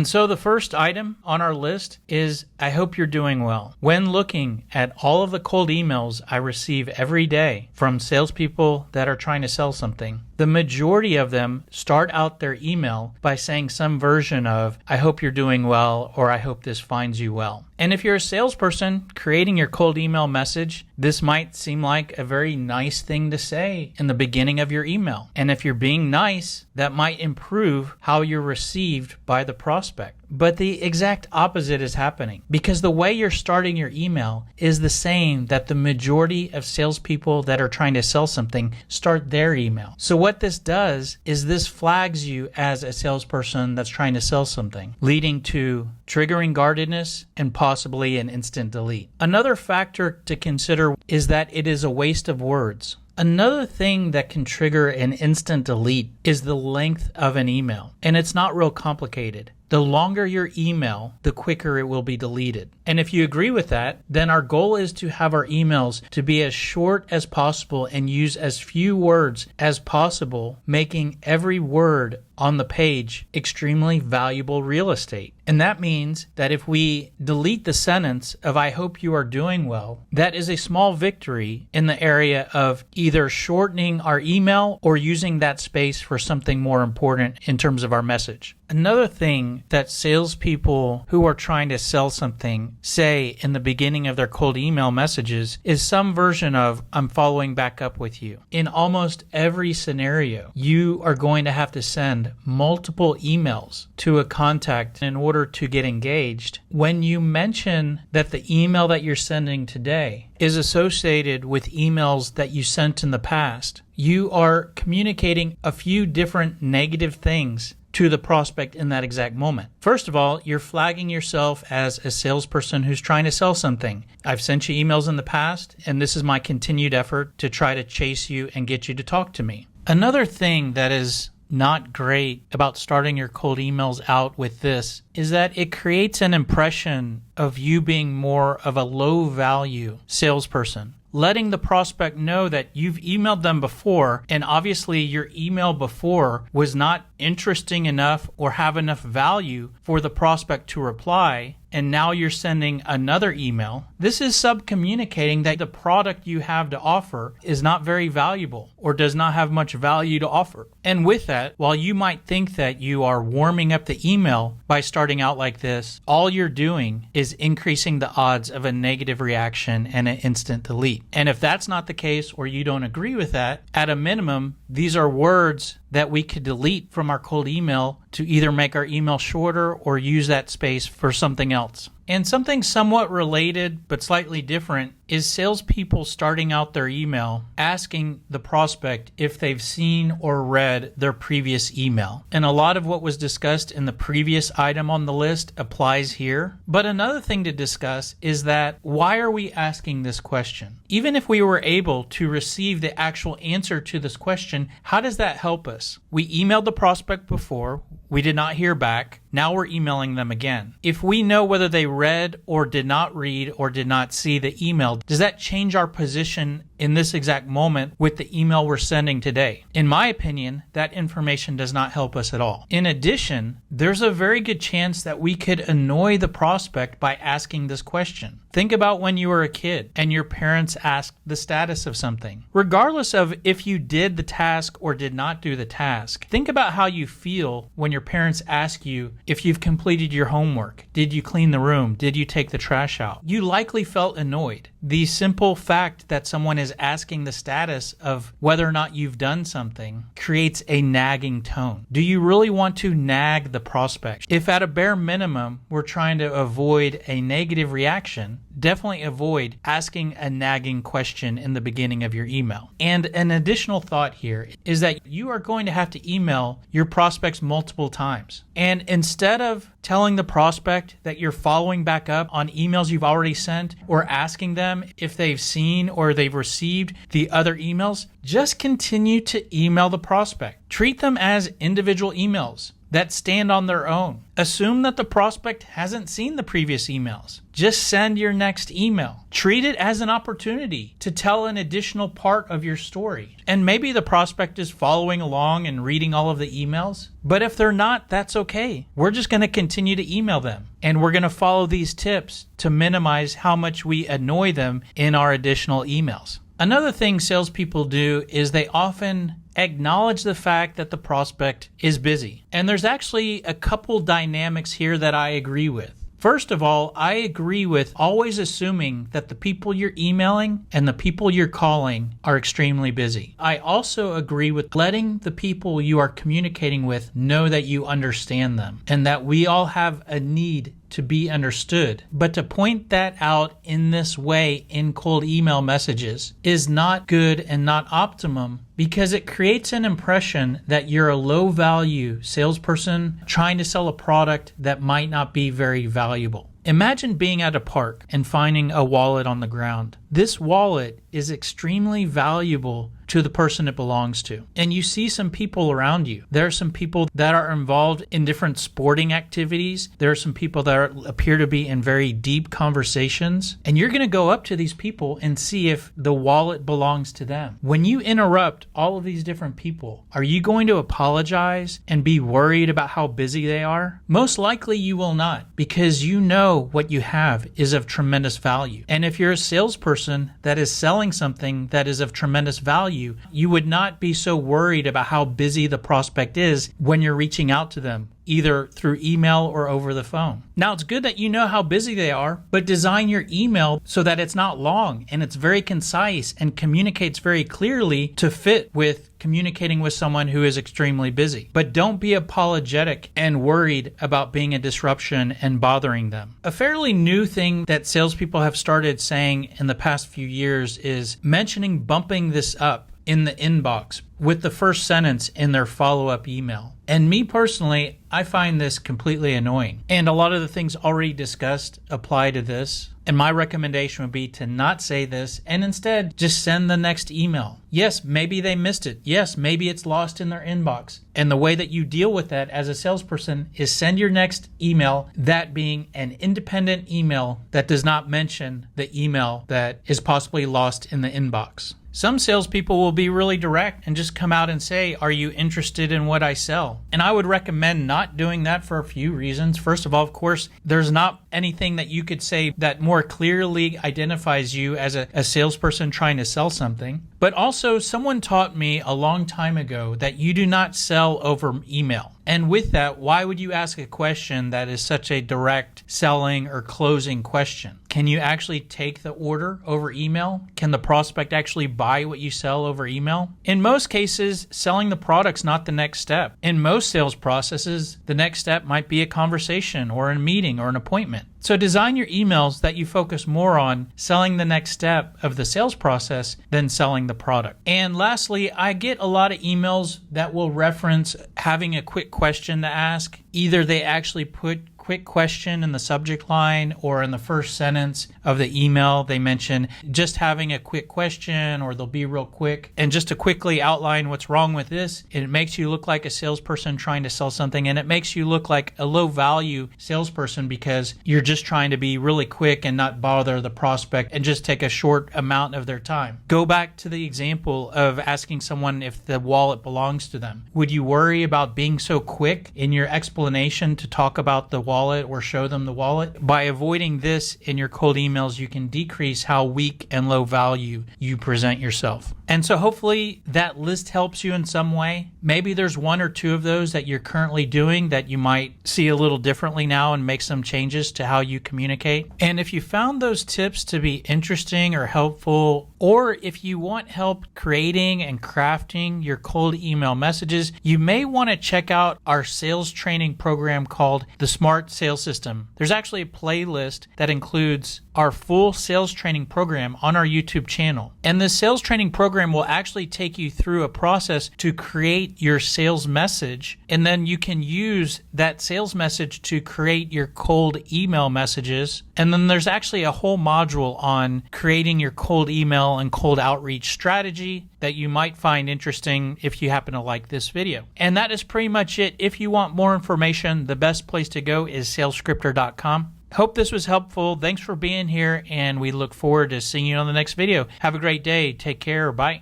And so the first item on our list is, I hope you're doing well. When looking at all of the cold emails I receive every day from salespeople that are trying to sell something, the majority of them start out their email by saying some version of, I hope you're doing well, or I hope this finds you well. And if you're a salesperson creating your cold email message, this might seem like a very nice thing to say in the beginning of your email. And if you're being nice, that might improve how you're received by the prospect. But the exact opposite is happening, because the way you're starting your email is the same that the majority of salespeople that are trying to sell something start their email. So what this does is this flags you as a salesperson that's trying to sell something, leading to triggering guardedness and possibly an instant delete. Another factor to consider is that it is a waste of words. Another thing that can trigger an instant delete is the length of an email, and it's not real complicated. The longer your email, the quicker it will be deleted. And if you agree with that, then our goal is to have our emails to be as short as possible and use as few words as possible, making every word on the page extremely valuable real estate. And that means that if we delete the sentence of I hope you are doing well, that is a small victory in the area of either shortening our email or using that space for something more important in terms of our message. Another thing that salespeople who are trying to sell something say in the beginning of their cold email messages is some version of, I'm following back up with you. In almost every scenario, you are going to have to send multiple emails to a contact in order to get engaged. When you mention that the email that you're sending today is associated with emails that you sent in the past, you are communicating a few different negative things to the prospect in that exact moment. First of all, you're flagging yourself as a salesperson who's trying to sell something. I've sent you emails in the past, and this is my continued effort to try to chase you and get you to talk to me. Another thing that is not great about starting your cold emails out with this is that it creates an impression of you being more of a low value salesperson, letting the prospect know that you've emailed them before, and obviously your email before was not interesting enough or have enough value for the prospect to reply, and now you're sending another email. This is subcommunicating that the product you have to offer is not very valuable or does not have much value to offer. And with that, while you might think that you are warming up the email by starting out like this, all you're doing is increasing the odds of a negative reaction and an instant delete. And if that's not the case, or you don't agree with that, at a minimum, these are words that we could delete from our cold email to either make our email shorter or use that space for something else. And something somewhat related but slightly different is salespeople starting out their email asking the prospect if they've seen or read their previous email. And a lot of what was discussed in the previous item on the list applies here. But another thing to discuss is that why are we asking this question? Even if we were able to receive the actual answer to this question, how does that help us? We emailed the prospect before, we did not hear back. Now we're emailing them again. If we know whether they read or did not read or did not see the email, does that change our position in this exact moment with the email we're sending today? In my opinion, that information does not help us at all. In addition, there's a very good chance that we could annoy the prospect by asking this question. Think about when you were a kid and your parents asked the status of something. Regardless of if you did the task or did not do the task, think about how you feel when your parents ask you if you've completed your homework. Did you clean the room? Did you take the trash out? You likely felt annoyed. The simple fact that someone is asking the status of whether or not you've done something creates a nagging tone. Do you really want to nag the prospect? If at a bare minimum we're trying to avoid a negative reaction, definitely avoid asking a nagging question in the beginning of your email. And an additional thought here is that you are going to have to email your prospects multiple times. And instead of telling the prospect that you're following back up on emails you've already sent or asking them if they've seen or they've received the other emails, just continue to email the prospect. Treat them as individual emails. that stand on their own. Assume that the prospect hasn't seen the previous emails. Just send your next email. Treat it as an opportunity to tell an additional part of your story. And maybe the prospect is following along and reading all of the emails, but if they're not, that's okay. We're just going to continue to email them, and we're going to follow these tips to minimize how much we annoy them in our additional emails. Another thing salespeople do is they often acknowledge the fact that the prospect is busy. And there's actually a couple dynamics here that I agree with. First of all, I agree with always assuming that the people you're emailing and the people you're calling are extremely busy. I also agree with letting the people you are communicating with know that you understand them and that we all have a need to be understood. But to point that out in this way in cold email messages is not good and not optimum, because it creates an impression that you're a low value salesperson trying to sell a product that might not be very valuable. Imagine being at a park and finding a wallet on the ground. This wallet is extremely valuable to the person it belongs to. And you see some people around you. There are some people that are involved in different sporting activities. There are some people that appear to be in very deep conversations. And you're going to go up to these people and see if the wallet belongs to them. When you interrupt all of these different people, are you going to apologize and be worried about how busy they are? Most likely you will not, because you know what you have is of tremendous value. And if you're a salesperson that is selling something that is of tremendous value, you would not be so worried about how busy the prospect is when you're reaching out to them, either through email or over the phone. Now, it's good that you know how busy they are, but design your email so that it's not long and it's very concise and communicates very clearly to fit with communicating with someone who is extremely busy. But don't be apologetic and worried about being a disruption and bothering them. A fairly new thing that salespeople have started saying in the past few years is mentioning bumping this up in the inbox with the first sentence in their follow-up email. And me personally, I find this completely annoying. And a lot of the things already discussed apply to this. And my recommendation would be to not say this and instead just send the next email. Yes, maybe they missed it. Yes, maybe it's lost in their inbox. And the way that you deal with that as a salesperson is send your next email, that being an independent email that does not mention the email that is possibly lost in the inbox. Some salespeople will be really direct and just come out and say, "Are you interested in what I sell?" And I would recommend not doing that for a few reasons. First of all, of course, there's not anything that you could say that more clearly identifies you as a salesperson trying to sell something. But also, someone taught me a long time ago that you do not sell over email. And with that, why would you ask a question that is such a direct selling or closing question? Can you actually take the order over email? Can the prospect actually buy what you sell over email? In most cases, selling the product's not the next step. In most sales processes, the next step might be a conversation or a meeting or an appointment. So design your emails that you focus more on selling the next step of the sales process than selling the product. And lastly, I get a lot of emails that will reference having a quick question to ask. Either they actually put quick question in the subject line, or in the first sentence of the email they mention just having a quick question, or they'll be real quick. And just to quickly outline what's wrong with this, it makes you look like a salesperson trying to sell something, and it makes you look like a low value salesperson because you're just trying to be really quick and not bother the prospect and just take a short amount of their time. Go back to the example of asking someone if the wallet belongs to them. Would you worry about being so quick in your explanation to talk about the wallet or show them the wallet? By avoiding this in your cold emails, you can decrease how weak and low value you present yourself. And so hopefully that list helps you in some way. Maybe there's one or two of those that you're currently doing that you might see a little differently now and make some changes to how you communicate. And if you found those tips to be interesting or helpful, or if you want help creating and crafting your cold email messages, you may want to check out our sales training program called the Smart Sales System. There's actually a playlist that includes our full sales training program on our YouTube channel. And this sales training program will actually take you through a process to create your sales message. And then you can use that sales message to create your cold email messages. And then there's actually a whole module on creating your cold email and cold outreach strategy. that you might find interesting if you happen to like this video. And that is pretty much it. If you want more information, the best place to go is salescripter.com. Hope this was helpful. Thanks for being here, and we look forward to seeing you on the next video. Have a great day. Take care. Bye.